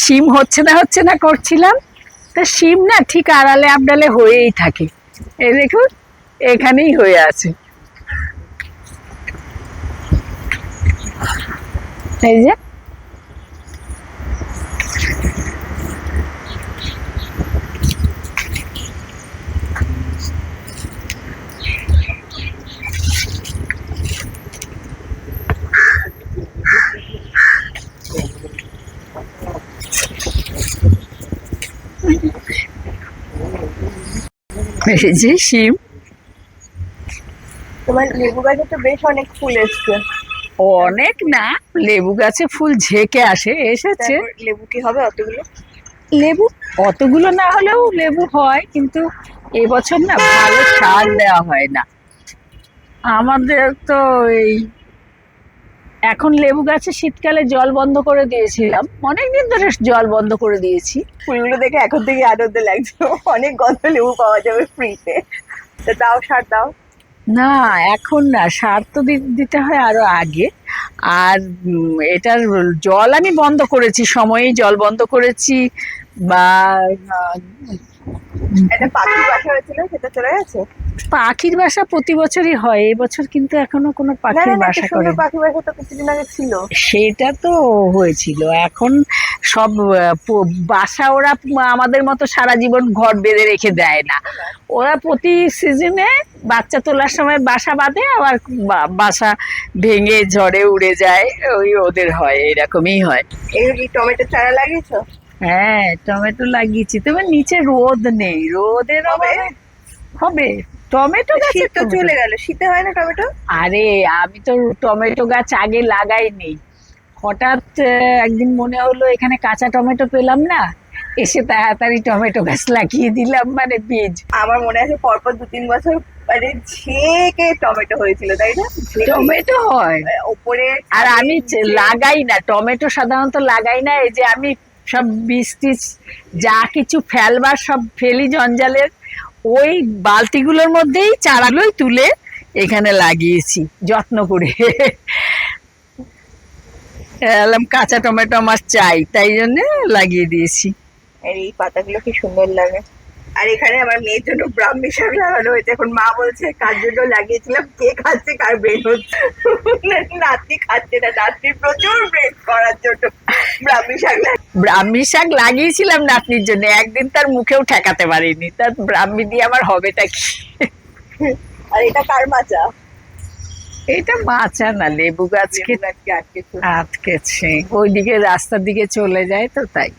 শিম হচ্ছে না করছিলাম, তা শিম না ঠিক আড়ালে আবডালে হয়েই থাকে। এই দেখুন, এখানেই হয়ে আছে, এই যে। এই যে শিম। তোমার লেবু গাছে তো বেশ অনেক ফুল এসছে। অনেক না, লেবু গাছে ফুল ঝেঁকে এসেছে। তারপর লেবু কি হবে অতগুলো? লেবু অতগুলো না হলেও লেবু হয়, কিন্তু এবছর না ভালো সার দেওয়া হয় না আমাদের তো। এই এখন লেবু গাছে শীতকালে জল বন্ধ করে দিয়েছিলাম, অনেকদিন ধরে জল বন্ধ করে দিয়েছি। ফুলগুলো দেখে এখন থেকে আনন্দ লাগছে, অনেক গন্ধ লেবু পাওয়া যাবে ফ্রিতে। তো দাও, সার দাও। না, এখন না, সার তো দিতে হয় আরো আগে। আর এটার জল আমি বন্ধ করেছি, সময়েই জল বন্ধ করেছি। বা একটা পাখির বাসা হয়েছিল, সেটা চলে গেছে। পাখির বাসা প্রতি বছরই হয়, এবছর কিন্তু এখনো কোনো না পাখির না না, একটা বাসা করে। সুন্দর পাখির বাসা তো কিছুদিন আগে ছিল। সেটা তো হয়েছিল, এখন সব বাসা ওরা আমাদের মতো সারা জীবন ঘর বেঁধে রেখে দেয় না। ওরা প্রতি সিজনে বাচ্চা তোলার সময় বাসা বাঁধে, আবার বাসা ভেঙে ঝড়ে উড়ে যায়, ওই ওদের হয়, এরকমই হয়। এগুলো কি টমেটো চারা লাগিয়েছো? হ্যাঁ, টমেটো লাগিয়েছি, তবে নিচে রোদ নেই, রোদের হবে? অভাবে হবে। টমেটো গাছে শীত তো চলে গেল, শীতে হয় না টমেটো? আরে, আমি তো টমেটো গাছ আগে লাগাইনি। হঠাৎ একদিন মনে হলো এখানে কাঁচা টমেটো পেলাম না, এসে তাড়াতাড়ি টমেটো গাছ লাগিয়ে দিলাম, মানে বীজ। আমার মনে আছে পরপর 2-3 বছর মানে ঝেঁকে টমেটো হয়েছিল, তাই না? ঝেঁকে। টমেটো হয়, ওপরে আর আমি লাগাই না টমেটো, সাধারণত লাগাই না। এই যে আমি সব বীজ টিজ যা কিছু ফেলবার সব ফেলি জঞ্জালের, ওই বালতিগুলোর মধ্যেই চারাগুলোই তুলে এখানে লাগিয়েছি যত্ন করে। এলাম কাঁচা টমেটো আমার চাই, তাই জন্য লাগিয়ে দিয়েছি। আর এই পাতাগুলো কি সুন্দর লাগে। আর এখানে আমার মেয়ের জন্য ব্রাহ্মী শাক লাগানো হয়েছে। এখন মা বলছে কার জন্য লাগিয়েছিলাম, কে খাচ্ছে, কার ব্রেন হচ্ছে। নাতনি খাচ্ছে না, নাতনি প্রচুর ব্রেন করার জন্য ব্রাহ্মী শাক ব্রাহ্মী শাক লাগিয়েছিলাম নাতনির জন্য, একদিন তার মুখেও ঠেকাতে পারিনি, তার ব্রাহ্মী দিয়ে আমার হবেটা কি। আর এটা কার মাচা? এটা মাচা না, লেবু গাছকে আটকে আটকেছে, ওইদিকে রাস্তার দিকে চলে যায় তো, তাই।